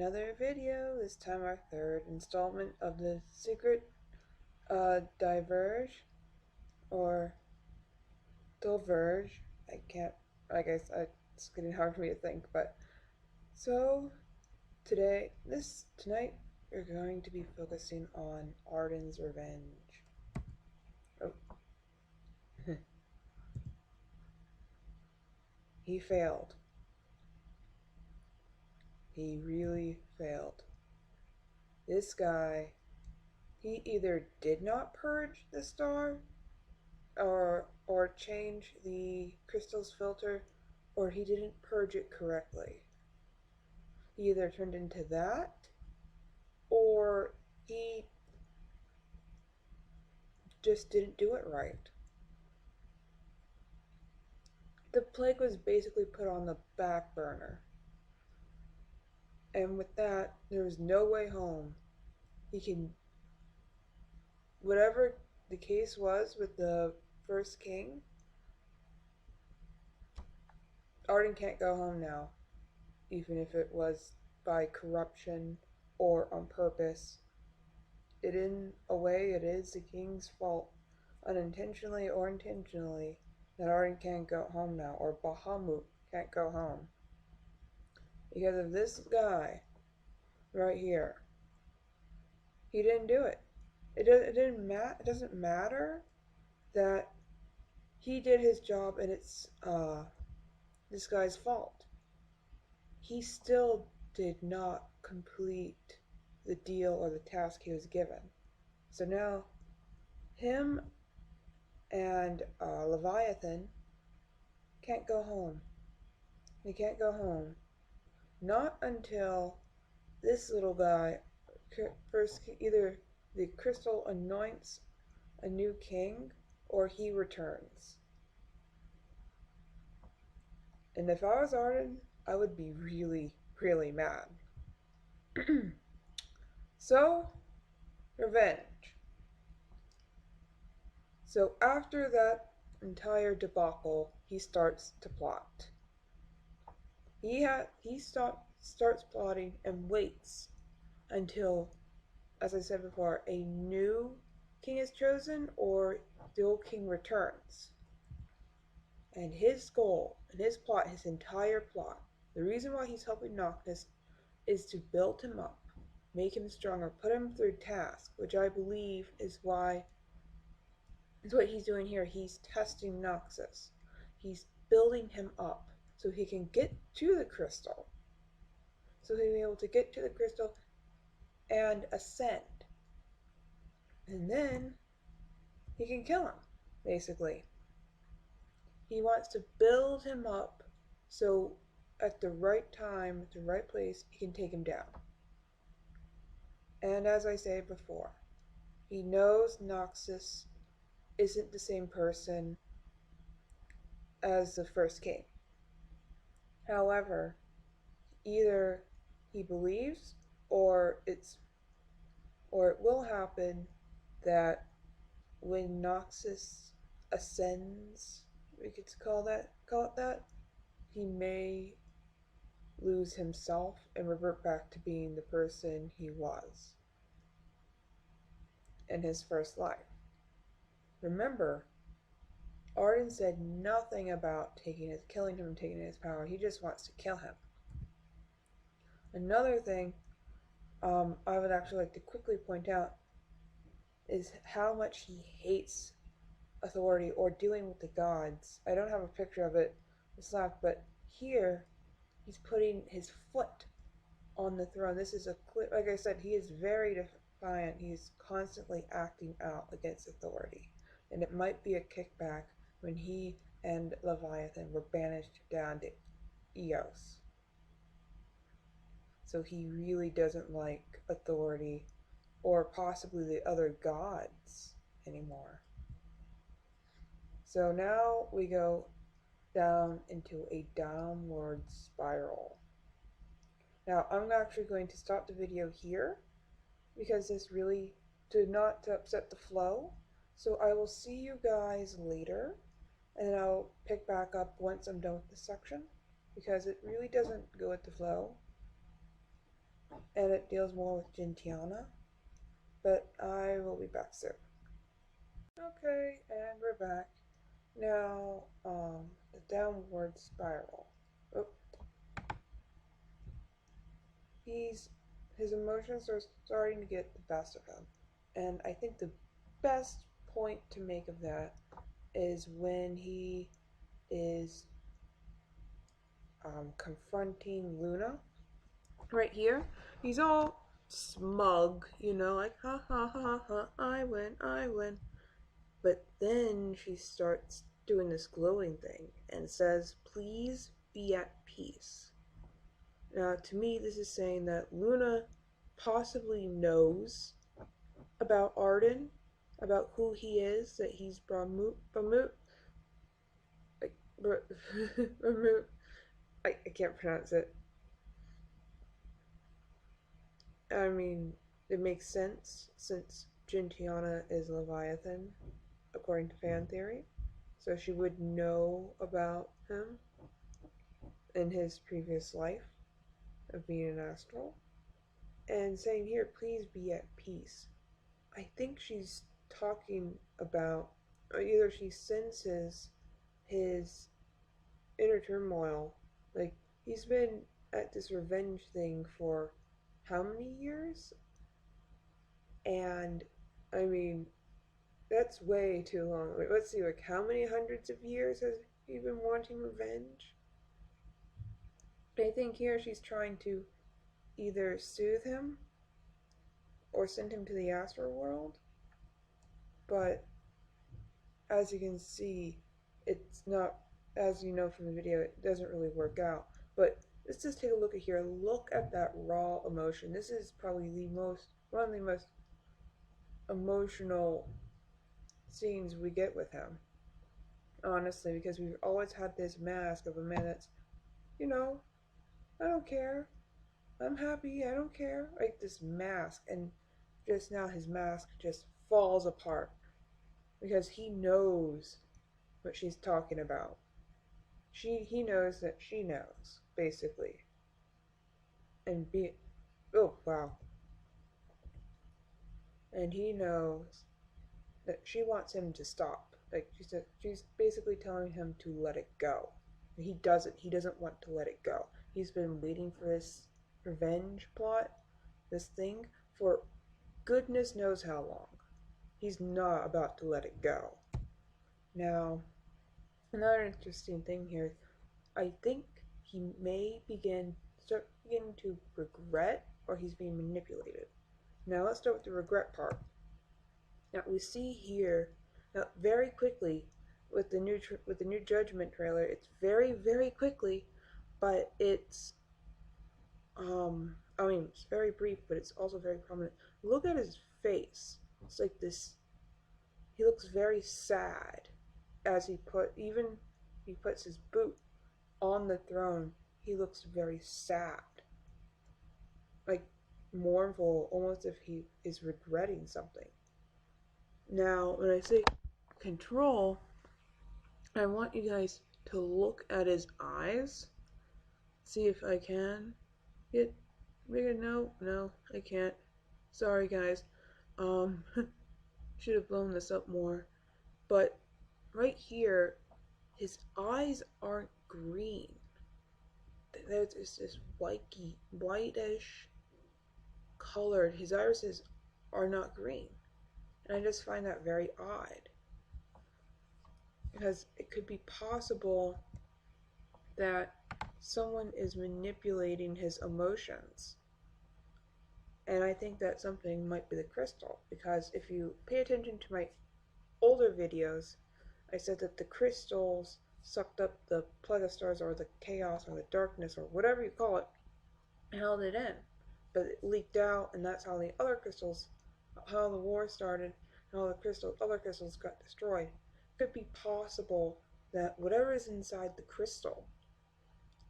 Another video, this time our third installment of the secret Diverge or Divulge. I guess it's getting hard for me to think, but so tonight we're going to be focusing on Ardyn's revenge. Oh, he failed. He really failed. This guy, he either did not purge the star or change the crystal's filter, or he didn't purge it correctly. He either turned into that, or he just didn't do it right. The plague was basically put on the back burner. And with that, there was no way home. Whatever the case was with the first king, Ardyn can't go home now, even if it was by corruption or on purpose. In a way, it is the king's fault, unintentionally or intentionally, that Ardyn can't go home now, or Bahamut can't go home. Because of this guy right here. He didn't do it. It doesn't matter that he did his job and it's this guy's fault. He still did not complete the deal or the task he was given. So now him and Leviathan can't go home. They can't go home. Not until this little guy first, either the crystal anoints a new king or he returns. And if I was Ardyn, I would be really, really mad. So, revenge. So after that entire debacle, he starts to plot. He starts plotting and waits until, as I said before, a new king is chosen or the old king returns. And his goal, and his plot, his entire plot, the reason why he's helping Noctis is to build him up, make him stronger, put him through tasks, which I believe is what he's doing here. He's testing Noxus. He's building him up so he can get to the crystal. So he'll be able to get to the crystal and ascend. And then he can kill him, basically. He wants to build him up so at the right time, at the right place, he can take him down. And as I said before, he knows Noxus isn't the same person as the first king. However, either he believes or it will happen that when Noxus ascends, we could call it that, he may lose himself and revert back to being the person he was in his first life. Remember, Ardyn said nothing about killing him and taking his power. He just wants to kill him. Another thing I would actually like to quickly point out is how much he hates authority or dealing with the gods. I don't have a picture of it but here he's putting his foot on the throne. This is like I said, he is very defiant. He's constantly acting out against authority. And it might be a kickback when he and Leviathan were banished down to Eos. So he really doesn't like authority or possibly the other gods anymore. So now we go down into a downward spiral. Now I'm actually going to stop the video here because this really did not upset the flow. So I will see you guys later, and I'll pick back up once I'm done with this section because it really doesn't go with the flow. and it deals more with Gentiana, but I will be back soon. Okay, and we're back. Now, the downward spiral. Oh, his emotions are starting to get the best of him. And I think the best point to make of that is when he is confronting Luna. Right here, he's all smug, like, ha ha ha ha, I win, I win. But then she starts doing this glowing thing and says, please be at peace. Now, to me, this is saying that Luna possibly knows about Ardyn, about who he is, that he's Bamut, like, Bamut, I can't pronounce it. I mean, it makes sense since Gentiana is Leviathan, according to fan theory. So she would know about him in his previous life of being an astral. And saying here, please be at peace. I think she's talking about, or either she senses his inner turmoil. Like, he's been at this revenge thing for how many years? And, I mean, that's way too long. Wait, let's see, like, how many hundreds of years has he been wanting revenge? I think here she's trying to either soothe him or send him to the astral world. But as you can see, it's not, as you know from the video, it doesn't really work out. But let's just take a look at here. Look at that raw emotion. This is probably one of the most emotional scenes we get with him. Honestly, because we've always had this mask of a man that's, you know, I don't care. I'm happy. I don't care. Like this mask. And just now his mask just falls apart because he knows what she's talking about. He knows that she knows, basically. And oh wow. And he knows that she wants him to stop. Like she's basically telling him to let it go. And he doesn't want to let it go. He's been waiting for this revenge plot, this thing, for goodness knows how long. He's not about to let it go. Now, another interesting thing here, I think he may start beginning to regret, or he's being manipulated. Now let's start with the regret part. Now we see here, now very quickly with the new Judgment trailer, it's very quickly, but it's I mean it's very brief, but it's also very prominent. Look at his face. It's like this. He looks very sad as he puts his boot on the throne. He looks very sad, like mournful, almost if he is regretting something. Now, when I say control, I want you guys to look at his eyes. See if I can get bigger. No, I can't. Sorry, guys. Should have blown this up more. But right here, his eyes aren't green. There's this whitish colored. His irises are not green. And I just find that very odd. Because it could be possible that someone is manipulating his emotions. And I think that something might be the crystal. Because if you pay attention to my older videos, I said that the crystals sucked up the plugastars or the chaos or the darkness or whatever you call it, and held it in. But it leaked out, and that's how the other crystals, how the war started, and all the other crystals got destroyed. It could be possible that whatever is inside the crystal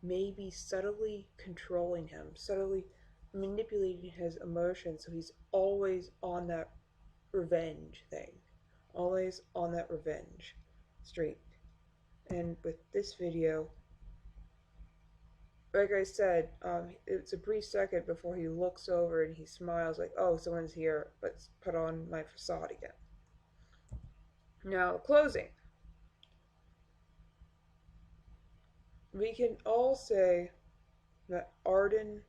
may be subtly controlling him, subtly manipulating his emotions, so he's always on that revenge thing, always on that revenge streak. And with this video, like I said, it's a brief second before he looks over and he smiles like, oh, someone's here. Let's put on my facade again. Now, closing. We can all say that Ardyn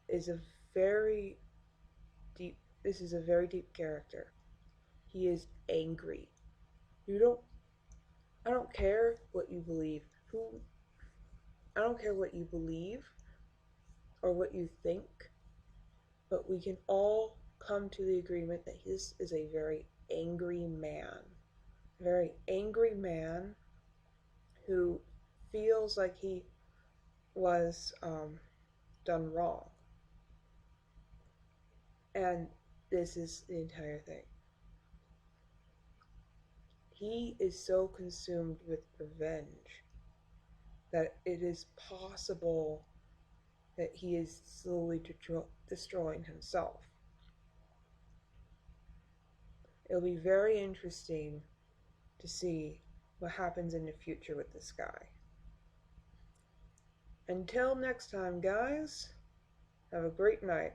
is a very deep, this is a very deep character. He is angry. You don't, I don't care what you believe. I don't care what you believe or what you think, but we can all come to the agreement that this is a very angry man. A very angry man who feels like he was done wrong. And this is the entire thing. He is so consumed with revenge that it is possible that he is slowly destroying himself. It'll be very interesting to see what happens in the future with this guy. Until next time, guys, have a great night.